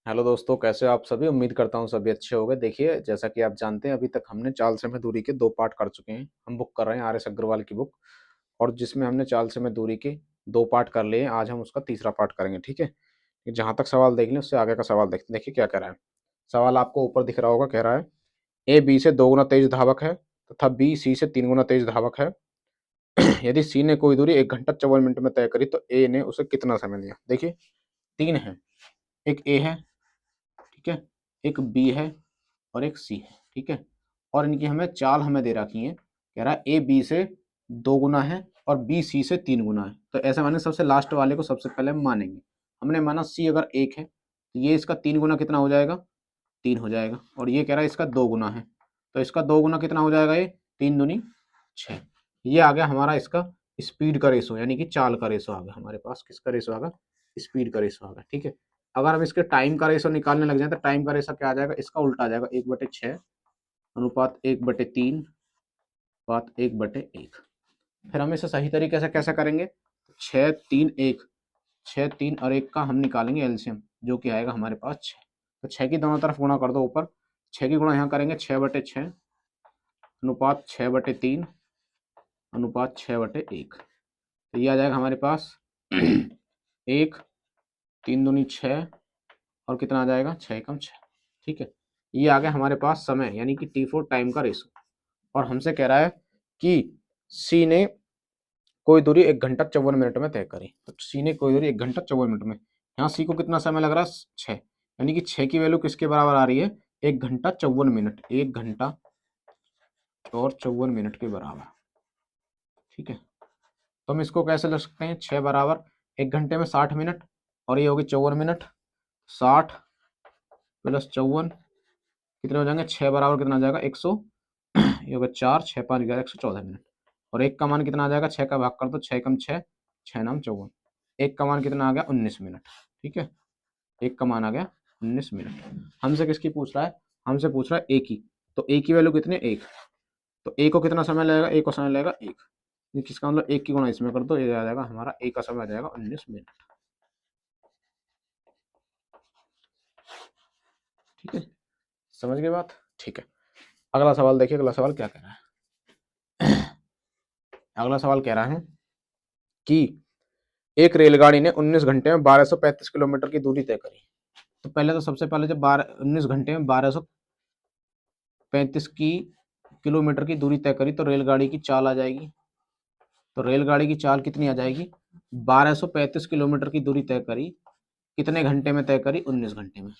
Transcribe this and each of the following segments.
Hello दोस्तों, कैसे हो आप सभी। उम्मीद करता हूँ सभी अच्छे हो गए। देखिए, जैसा कि आप जानते हैं, अभी तक हमने चाल समय दूरी के 2 पार्ट कर चुके हैं। हम बुक कर रहे हैं आर एस अग्रवाल की बुक, और जिसमें हमने चाल समय दूरी के 2 पार्ट कर लिए हैं। आज हम उसका तीसरा पार्ट करेंगे, ठीक है। जहाँ तक सवाल देख लें, उससे आगे का सवाल देखते हैं। देखिए क्या कह रहा है। सवाल आपको ऊपर दिख रहा होगा। कह रहा है ए बी से 2 गुना तेज धावक है तथा बी सी से 3 गुना तेज धावक है। यदि सी ने कोई दूरी 1 घंटा 54 मिनट में तय करी तो ए ने उसे कितना समय लिया। देखिए, 3 है, एक ए है, ठीक है, एक बी है और एक सी है, ठीक है। और इनकी हमें चाल हमें दे रखी है। कह रहा है ए बी से 2 गुना है और बी सी से 3 गुना है। तो ऐसे माने सबसे लास्ट वाले को सबसे पहले हम मानेंगे। हमने माना सी अगर 1 है तो ये इसका 3 गुना कितना हो जाएगा, 3 हो जाएगा। और ये कह रहा है इसका 2 गुना है, तो इसका 2 गुना कितना हो जाएगा, ये 3 दूनी 6। ये आ गया हमारा इसका स्पीड का रेशो, यानी कि चाल का रेशो आ गया हमारे पास। किसका रेशो आ गया, स्पीड का रेशो आ गया, ठीक है। अगर हम इसके टाइम का रेशो निकालने लग जाए तो टाइम का रेशो क्या आ जाएगा, इसका उल्टा आ जाएगा। 1/6 अनुपात 1/3 बात 1/1। फिर हम इसे सही तरीके से कैसे करेंगे। 6 3 1, 6 3 और 1 का हम निकालेंगे एलसीएम, जो कि आएगा हमारे पास 6। तो 6 की दोनों तरफ गुणा कर दो ऊपर। 6 की गुणा यहाँ करेंगे 6/6 अनुपात 6/3 अनुपात 6/1। तो ये आ जाएगा हमारे पास 1 3 दूनी 6 और कितना आ जाएगा 6 एकम 6, ठीक है। ये आ गया हमारे पास समय, यानी कि T4 टाइम का रेशो। और हमसे कह रहा है कि सी ने कोई दूरी 1 घंटा 54 मिनट में तय करी। तो सी ने कोई दूरी 1 घंटा 54 मिनट में, यहाँ सी को कितना समय लग रहा है 6, यानी कि 6 की वैल्यू किसके बराबर आ रही है, 1 घंटा 54 मिनट, 1 घंटा और 54 मिनट के बराबर, ठीक है। तो हम इसको कैसे लिख सकते हैं, 6 बराबर 1 घंटे में 60 मिनट और ये होगी 54 मिनट। 60 प्लस 54 कितने हो जाएंगे, 6 बराबर कितना आ जाएगा 100, ये होगा 4 6 5 11 114 मिनट। और 1 का मान कितना आ जाएगा, 6 का भाग कर दो, 6 एकम 6, 6 9 54। 1 का मान कितना आ गया 19 मिनट, ठीक है। 1 का मान आ गया 19 मिनट। हमसे किसकी पूछ रहा है, हमसे पूछ रहा है ए की। तो ए की वैल्यू कितनी, 1। तो ए को कितना समय लगेगा, ए को समय लगेगा 1। ये किसका मतलब 1 की गुणा इसमें कर दो, ये आ जाएगा हमारा ए का समय आ जाएगा 19 मिनट, ठीक है। समझ गए बात, ठीक है। अगला सवाल देखिए। अगला सवाल क्या कह रहा है। अगला सवाल कह रहा है कि एक रेलगाड़ी ने 19 घंटे में 1235 किलोमीटर की दूरी तय करी। तो पहले तो सबसे पहले जब 19 घंटे में 1235 की किलोमीटर की दूरी तय करी तो रेलगाड़ी की चाल आ जाएगी। तो रेलगाड़ी की चाल कितनी आ जाएगी, 1235 किलोमीटर की दूरी तय करी, कितने घंटे में तय करी, 19 घंटे में।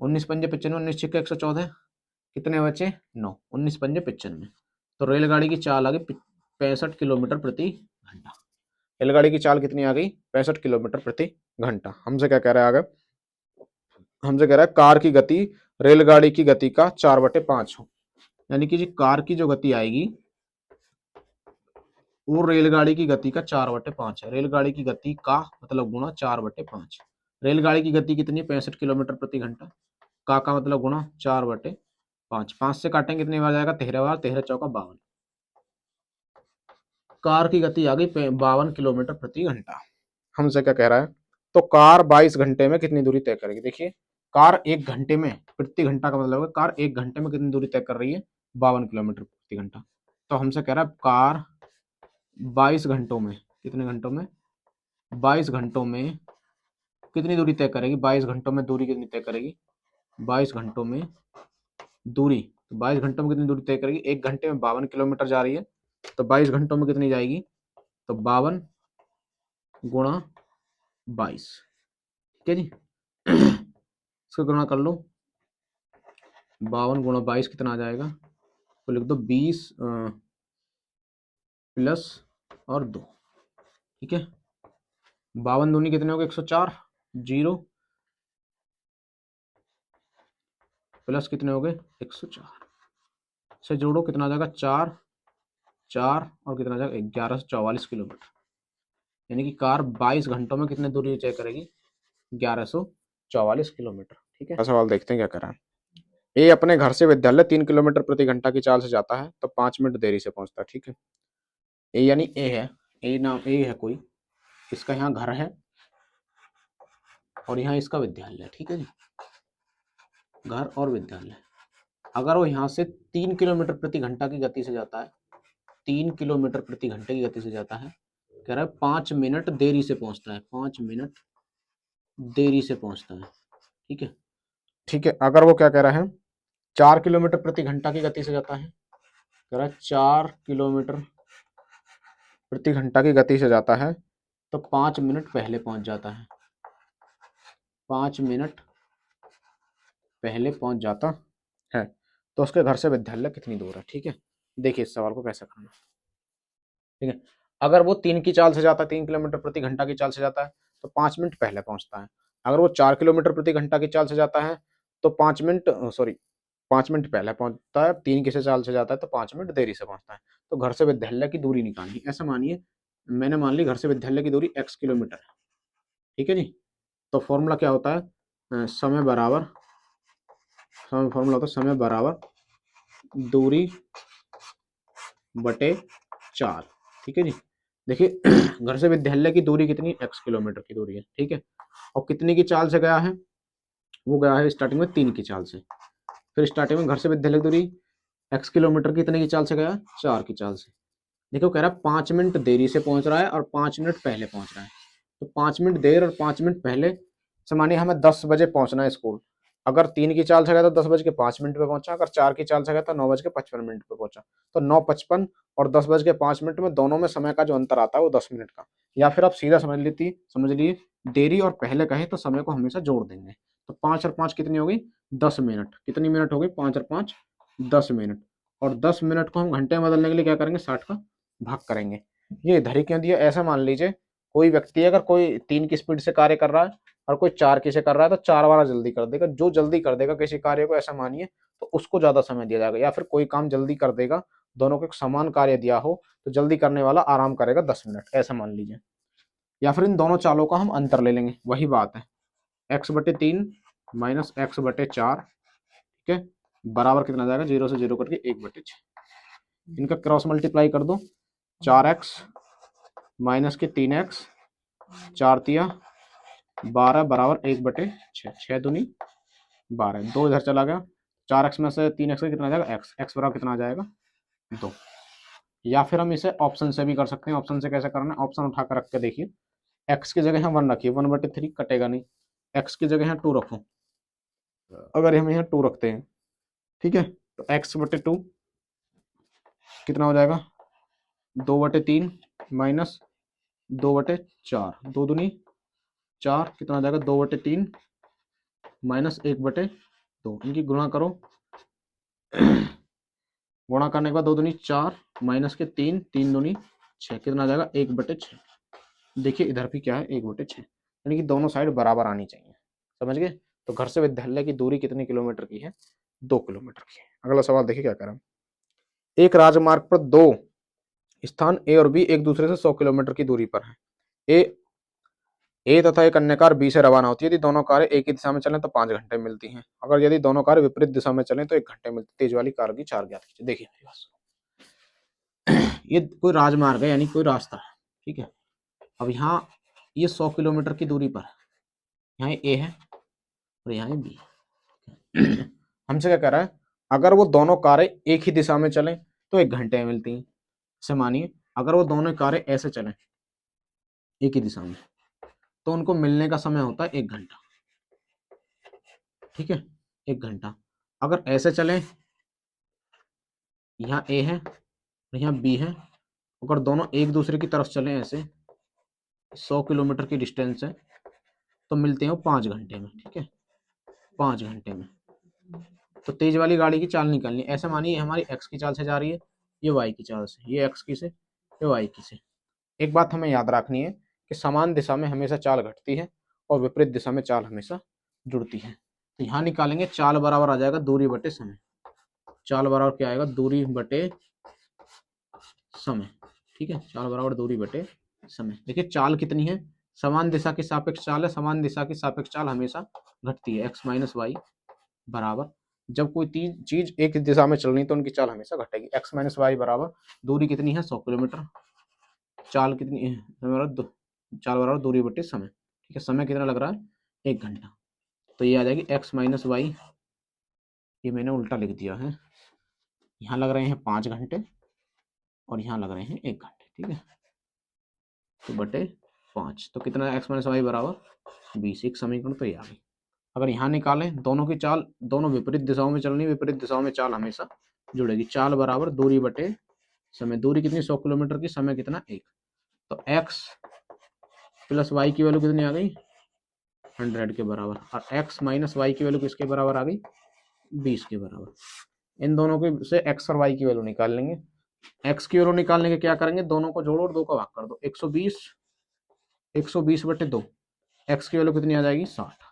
19 पंजे 95, 19 6 114, कितने बचे 9, 19 पंजे 95। तो रेलगाड़ी की चाल आ गई 65 किलोमीटर प्रति घंटा। रेलगाड़ी की चाल कितनी आ गई, 65 किलोमीटर प्रति घंटा। हमसे क्या कह रहा है आगे, हमसे कह रहा है कार की गति रेलगाड़ी की गति का 4/5 हो। यानी कि जी कार की जो गति आएगी वो रेलगाड़ी की गति का 4/5 है। रेलगाड़ी की गति का मतलब गुणा 4/5। रेलगाड़ी की गति कितनी, 65 किलोमीटर प्रति घंटा। का मतलब गुणा 4/5। 5 से काटेंगे कितनी बार जाएगा, 13 बार, 13 चौका 52। कार की गति आ गई 52 किलोमीटर प्रति घंटा। हमसे क्या कह रहा है, तो कार 22 घंटे में कितनी दूरी तय करेगी। देखिए, कार 1 घंटे में, प्रति घंटा का मतलब है कार 1 घंटे में कितनी दूरी तय कर रही है, 52 किलोमीटर प्रति घंटा। तो हमसे कह रहा है कार 22 घंटों में, कितने घंटों में, 22 घंटों में कितनी दूरी तय करेगी, 22 घंटों में दूरी कितनी तय करेगी, 22 घंटों में दूरी, तो 22 घंटों में कितनी दूरी तय करेगी, 1 घंटे में 52 किलोमीटर जा रही है, तो 22 घंटों में कितनी जाएगी, तो 52 गुणा 22, ठीक है जी। इसको गुणा कर लो, 52 गुणा 22 कितना आ जाएगा, तो लिख दो 20 प्लस और 2, ठीक है। 52 दूनी कितने हो गए 104, 0 प्लस कितने हो गए 104 से जोड़ो, कितना आ जाएगा 4 4 और कितना आ जाएगा 1144 किलोमीटर। यानी कि कार 22 घंटों में कितने दूरी तय करेगी, 1144 किलोमीटर, ठीक है। सवाल देखते हैं क्या कर रहा है। ए अपने घर से विद्यालय 3 किलोमीटर प्रति घंटा की चाल से जाता है तो 5 मिनट देरी से पहुंचता है, ठीक है। ए यानी ए है, ए नाम ए है कोई, इसका यहाँ घर है और यहाँ इसका विद्यालय, ठीक है जी, घर और विद्यालय। अगर वो यहाँ से 3 किलोमीटर प्रति घंटा की गति से जाता है, 3 किलोमीटर प्रति घंटे की गति से जाता है, कह रहा है 5 मिनट देरी से पहुंचता है, 5 मिनट देरी से पहुंचता है, ठीक है। ठीक है, अगर वो क्या कह रहा है 4 किलोमीटर प्रति घंटा की गति से जाता है, कह रहा है 4 किलोमीटर प्रति घंटा की गति से जाता है, तो 5 मिनट पहले पहुंच जाता है, 5 मिनट पहले पहुंच जाता है। तो उसके घर से विद्यालय कितनी दूर है, ठीक है। देखिए इस सवाल को कैसे करना, ठीक है। अगर वो 3 की चाल से जाता है, 3 किलोमीटर प्रति घंटा की चाल से जाता है, तो 5 मिनट पहले पहुंचता है। अगर वो 4 किलोमीटर प्रति घंटा की चाल से जाता है, तो 5 मिनट 5 मिनट पहले पहुंचता है। 3 की से चाल से जाता है तो 5 मिनट देरी से पहुंचता है। तो घर से विद्यालय की दूरी निकालनी, ऐसा मानिए मैंने मान ली घर से विद्यालय की दूरी x किलोमीटर है, ठीक है जी। तो फॉर्मूला क्या होता है, समय बराबर, फॉर्मूला होता है समय बराबर दूरी बटे 4, ठीक है जी। देखिए घर से विद्यालय की दूरी कितनी, x किलोमीटर की दूरी है, ठीक है। और कितनी की चाल से गया है, वो गया है स्टार्टिंग में 3 की चाल से। फिर स्टार्टिंग में घर से विद्यालय की दूरी x किलोमीटर कितने की चाल से गया, 4 की चाल से। देखो कह रहा है 5 मिनट देरी से पहुंच रहा है और 5 मिनट पहले पहुंच रहा है। तो 5 मिनट देर और 5 मिनट पहले से मानिए हमें 10 बजे पहुंचना है स्कूल। अगर 3 की चाल से गया तो 10:05 पे पहुंचा, अगर 4 की चाल से गया तो 9:55 पे पहुंचा। तो 9:55 और 10:05 में दोनों में समय का जो अंतर आता है वो 10 मिनट का। या फिर आप सीधा समझ लिए देरी और पहले कहे तो समय को हमेशा जोड़ देंगे। तो 5 और 5 कितनी हो गई, 10 मिनट। कितनी मिनट हो गई, 5 और 5 10 मिनट। और 10 मिनट को हम घंटे में बदलने के लिए क्या करेंगे, 60 का भाग करेंगे। ये इधर ही क्यों दिया, ऐसा मान लीजिए कोई व्यक्ति अगर कोई 3 की स्पीड से कार्य कर रहा है और कोई 4 की से कर रहा है, तो 4 वाला जल्दी कर देगा। जो जल्दी कर देगा किसी कार्य को, ऐसा मानिए, तो उसको ज्यादा समय दिया जाएगा। या फिर कोई काम जल्दी कर देगा, दोनों को एक समान कार्य दिया हो, तो जल्दी करने वाला आराम करेगा 10 मिनट, ऐसा मान लीजिए। या फिर इन दोनों चालों का हम अंतर ले लेंगे, वही बात है, x/3 माइनस x/4, ठीक है, बराबर कितना जाएगा, 0 से 0 करके 1/6। इनका क्रॉस मल्टीप्लाई कर दो, 4x माइनस के 3x, 4 तिया 12 बराबर 1/6, 6 दूनी 12, 2 इधर चला गया, 4x में से 3x का कितना आ जाएगा, x बराबर कितना आ जाएगा, 2। या फिर हम इसे ऑप्शन से भी कर सकते हैं। ऑप्शन से कैसे करना है, ऑप्शन उठाकर रख के देखिए, x की जगह यहाँ 1 रखिए, 1/3 कटेगा नहीं, x की जगह यहाँ 2 रखो। अगर हम यहाँ 2 रखते हैं, ठीक है, तो x/2 कितना हो जाएगा, 2/3 माइनस 2/4, 2 दूनी 4, कितना आ जाएगा, 2/3 माइनस 1/2। इनकी गुणा करो, गुणा करने के बाद 2 दूनी 4 माइनस के 3, 3 दूनी 6, कितना आ जाएगा, 1/6। देखिए इधर भी क्या है, 1/6, यानी कि दोनों साइड बराबर आनी चाहिए, समझ गए। तो घर से विद्यालय की दूरी कितनी किलोमीटर की है, 2 किलोमीटर की है। अगला सवाल देखिए क्या करें, एक राजमार्ग पर दो स्थान ए और बी एक दूसरे से 100 किलोमीटर की दूरी पर है। ए तथा एक अन्य कार बी से रवाना होती है। यदि दोनों कारें एक ही दिशा में चलें तो 5 घंटे में मिलती हैं। अगर यदि दोनों कारें विपरीत दिशा में चलें तो 1 घंटे में मिलती है। तेज वाली कार की 4 ज्ञात कीजिए। देखिए मेरी बात सुनो। ये कोई राजमार्ग है, यानी कोई रास्ता है, ठीक है। अब यहाँ ये 100 किलोमीटर की दूरी पर है, यहाँ ए है और यहाँ बी। हमसे क्या कह रहा है, अगर वो दोनों कारें एक ही दिशा में चलें तो 1 घंटे में मिलती हैं। जैसे मानिए अगर वो दोनों कारें ऐसे चलें एक ही दिशा में, तो उनको मिलने का समय होता है 1 घंटा, ठीक है, 1 घंटा। अगर ऐसे चलें, यहाँ ए है और यहाँ बी है, अगर दोनों एक दूसरे की तरफ चलें ऐसे 100 किलोमीटर की डिस्टेंस है, तो मिलते हैं वो 5 घंटे में, ठीक है, 5 घंटे में। तो तेज वाली गाड़ी की चाल निकालनी, ऐसे मानिए हमारी एक्स की चाल से जा रही है, ये वाई की चाल से, ये एक्स की से, ये वाई की से। एक बात हमें याद रखनी है कि समान दिशा में हमेशा चाल घटती है और विपरीत दिशा में चाल हमेशा जुड़ती है। तो यहाँ निकालेंगे, चाल बराबर आ जाएगा दूरी बटे समय। चाल बराबर क्या आएगा, दूरी बटे समय, ठीक है, चाल बराबर दूरी बटे समय। देखिए चाल कितनी है, समान दिशा की सापेक्ष चाल है, समान दिशा की सापेक्ष चाल हमेशा घटती है। एक्स माइनस वाई बराबर, जब कोई चीज एक दिशा में चल रही तो उनकी चाल हमेशा घटेगी। एक्स माइनस वाई बराबर दूरी कितनी है, 100 किलोमीटर, चाल कितनी है, चाल बराबर दूरी बटे समय, ठीक है। समय कितना लग रहा है, 1 घंटा। तो ये आ जाएगी x माइनस वाई, ये मैंने उल्टा लिख दिया है, यहाँ लग रहे हैं 5 घंटे और यहाँ लग रहे हैं 1 घंटे, ठीक है। तो बटे 5, तो कितना x माइनस वाई बराबर 20। एक समीकरण तो ये आ गई। अगर यहाँ निकालें, दोनों की चाल दोनों विपरीत दिशाओं में चलनी, विपरीत दिशाओं में चाल हमेशा जुड़ेगी। चाल बराबर दूरी बटे समय, दूरी कितनी 100 किलोमीटर की, समय कितना 1। तो x प्लस वाई की वैल्यू कितनी आ गई 100 के बराबर, और x माइनस वाई की वैल्यू किसके बराबर आ गई 20 के बराबर। इन दोनों के से x और y की वैल्यू निकाल लेंगे। x की वैल्यू निकालने के क्या करेंगे, दोनों को जोड़ो और 2 का भाग कर दो। 120 बटे 2, x की वैल्यू कितनी आ जाएगी 60।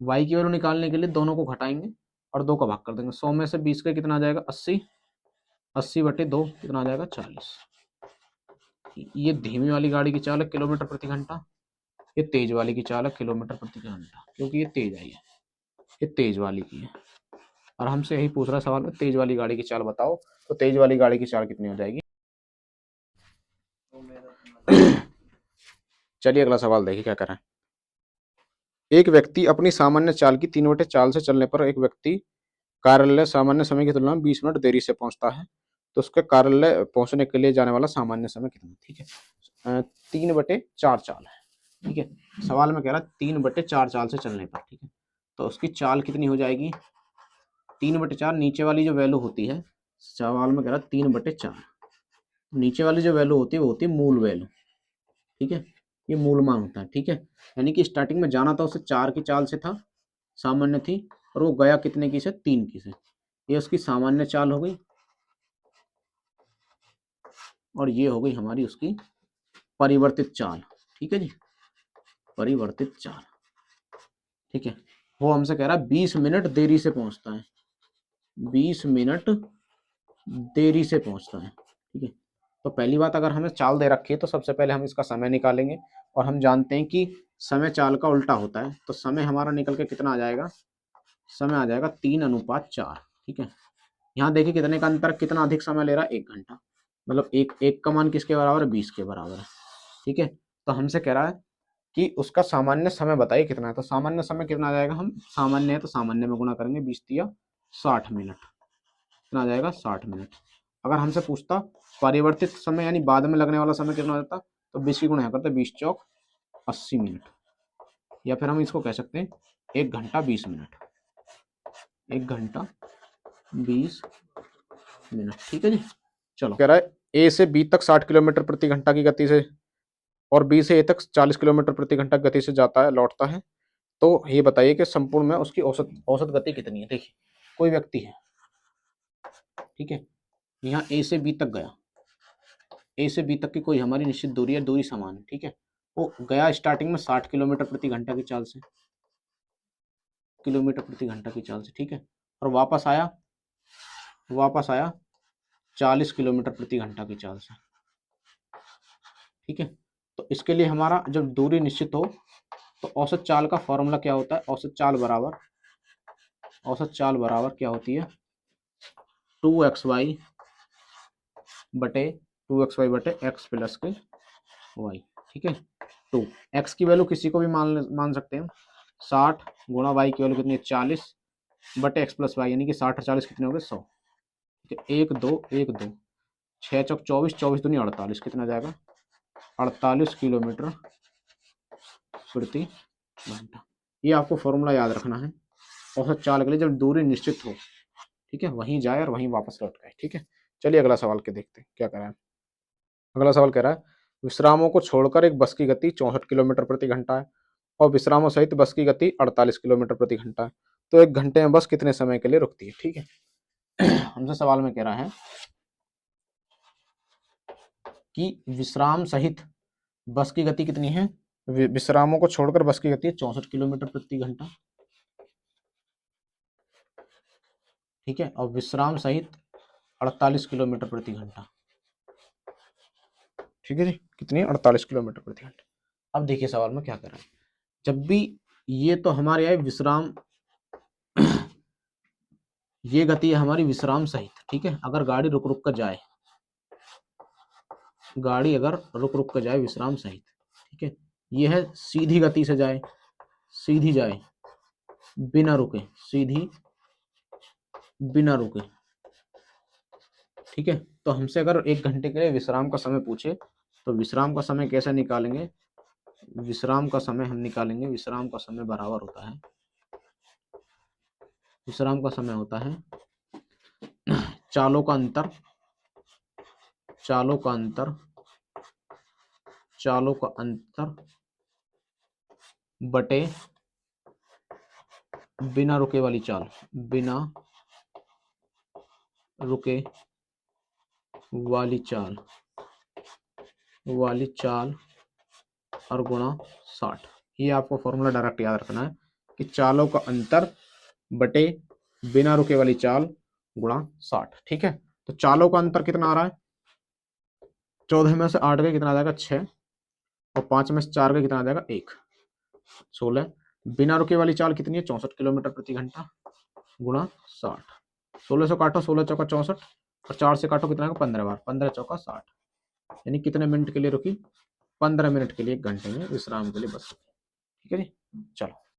y की वैल्यू निकालने के लिए दोनों को घटाएंगे और 2 का भाग कर देंगे। 100 में से 20 का कितना आ जाएगा 80, 80 बटे 2 कितना आ जाएगा 40। ये धीमी वाली गाड़ी की चाल है किलोमीटर प्रति घंटा, ये तेज वाली की चाल है किलोमीटर प्रति घंटा, क्योंकि ये तेज आई है, ये तेज वाली की है। और हमसे यही पूछ रहा सवाल में, तेज वाली गाड़ी की चाल बताओ। तो तेज वाली गाड़ी की चाल कितनी हो जाएगी। चलिए अगला सवाल देखिए क्या करें। एक व्यक्ति अपनी सामान्य चाल की 3/4 से चलने पर एक व्यक्ति कार्यालय सामान्य समय की तुलना में 20 मिनट देरी से पहुंचता है, तो उसके कार्यालय पहुंचने के लिए जाने वाला सामान्य समय कितना, ठीक है। 3/4 चाल है, ठीक है। सवाल में कह रहा है 3/4 चाल से चलने पर, ठीक है। तो उसकी चाल कितनी हो जाएगी 3/4, नीचे वाली जो वैल्यू होती है, सवाल में कह रहा है 3/4, नीचे वाली जो वैल्यू होती है वो होती है मूल वैल्यू, ठीक है। ये मूल मान होता है, ठीक है। यानी कि स्टार्टिंग में जाना था उसे 4 की चाल से था, सामान्य थी, और वो गया कितने की से 3 की से, ये उसकी सामान्य चाल हो गई, और ये हो गई हमारी उसकी परिवर्तित चाल, ठीक है जी, परिवर्तित चाल, ठीक है। वो हमसे कह रहा है 20 मिनट देरी से पहुंचता है, 20 मिनट देरी से पहुंचता है, ठीक है। तो पहली बात, अगर हमें चाल दे रखी है तो सबसे पहले हम इसका समय निकालेंगे, और हम जानते हैं कि समय चाल का उल्टा होता है, तो समय हमारा निकल के कितना आ जाएगा, समय आ जाएगा 3/4, ठीक है। यहाँ देखिए कितने का अंतर, कितना अधिक समय ले रहा है 1 घंटा, मतलब एक का मान किसके बराबर है 20 के बराबर है, ठीक है। तो हमसे कह रहा है कि उसका सामान्य समय बताइए कितना है। तो सामान्य समय कितना आ जाएगा, हम सामान्य है तो सामान्य में गुणा करेंगे, 20 या 60 मिनट, कितना आ जाएगा 60 मिनट। अगर हमसे पूछता परिवर्तित समय यानी बाद में लगने वाला समय कितना हो जाता, तो 20 की गुणा करते, 20 चौक 80 मिनट, या फिर हम इसको कह सकते हैं 1 घंटा 20 मिनट, 1 घंटा 20 मिनट, ठीक है जी। चलो कह रहा है ए से बी तक 60 किलोमीटर प्रति घंटा की गति से और बी से ए तक 40 किलोमीटर प्रति घंटा की गति से जाता है, लौटता है। तो ये बताइए कि संपूर्ण में उसकी औसत औसत गति कितनी है। देखिए कोई व्यक्ति है, ठीक है, यहाँ ए से बी तक गया, ए से बी तक की कोई हमारी निश्चित दूरी है, दूरी समान है, ठीक है। वो गया स्टार्टिंग में 60 किलोमीटर प्रति घंटा की चाल से, किलोमीटर प्रति घंटा की चाल से, ठीक है, और वापस आया 40 किलोमीटर प्रति घंटा की चाल से, ठीक है। तो इसके लिए हमारा जब दूरी निश्चित हो तो औसत चाल का फॉर्मूला क्या होता है, औसत चाल बराबर क्या होती है 2xy बटे 2xy बटे x प्लस के y, ठीक है। 2 x की वैल्यू किसी को भी मान सकते हैं, 60 गुणा y की वैल्यू कितनी है 40 बटे x प्लस वाई, यानी कि 60 और 40 कितने हो गए 100, ठीक है। 1 2 1 2 6 चौक 24, 24 दूनी 48, कितना जाएगा 48 किलोमीटर प्रति घंटा। ये आपको फॉर्मूला याद रखना है औसत चाल के लिए, जब दूरी निश्चित हो, ठीक है, वहीं जाए और वहीं वापस लौट गए, ठीक है। चलिए अगला सवाल के देखते हैं क्या कह रहा है। अगला सवाल कह रहा है विश्रामों को छोड़कर एक बस की गति 64 किलोमीटर प्रति घंटा है और विश्रामों सहित बस की गति 48 किलोमीटर प्रति घंटा है, तो 1 घंटे में बस कितने समय के लिए रुकती है, ठीक है। हमसे सवाल में कह रहा है कि विश्राम सहित बस की गति कितनी है, विश्रामों को छोड़कर बस की गति है 64 किलोमीटर प्रति घंटा, ठीक है, और विश्राम सहित 48 किलोमीटर प्रति घंटा, ठीक है जी, कितनी 48 किलोमीटर प्रति घंटा। अब देखिए सवाल में क्या कर रहा है, जब भी ये तो हमारे आए विश्राम, ये गति है हमारी विश्राम सहित, ठीक है। अगर गाड़ी रुक रुक कर जाए, गाड़ी अगर रुक रुक कर जाए विश्राम सहित, ठीक है, ये है सीधी गति से जाए, सीधी जाए बिना रुके, सीधी बिना रुके। ठीक है, तो हमसे अगर 1 घंटे के लिए विश्राम का समय पूछे तो विश्राम का समय कैसे निकालेंगे? विश्राम का समय हम निकालेंगे, विश्राम का समय बराबर होता है, विश्राम का समय होता है चालों का अंतर, चालों का अंतर, चालों का अंतर बटे बिना रुके वाली चाल, बिना रुके वाली चाल, वाली चाल और गुणा 60। ये आपको फॉर्मूला डायरेक्ट याद रखना है कि चालों का अंतर बटे बिना रुके वाली चाल गुणा 60। ठीक है, तो चालों का अंतर कितना आ रहा है? 14 में से 8 का कितना आ जाएगा? 6, और 5 में से 4 का कितना आ जाएगा? 1, 16। बिना रुके वाली चाल कितनी है? 64 किलोमीटर प्रति घंटा गुणा 60। 16 से काटो, 16 चौका 64, और 4 से काटो कितना आएगा? 15 बार, 15 चौका 60। यानी कितने मिनट के लिए रुकी? 15 मिनट के लिए 1 घंटे में विश्राम के लिए बस रुकी। ठीक है जी, चलो।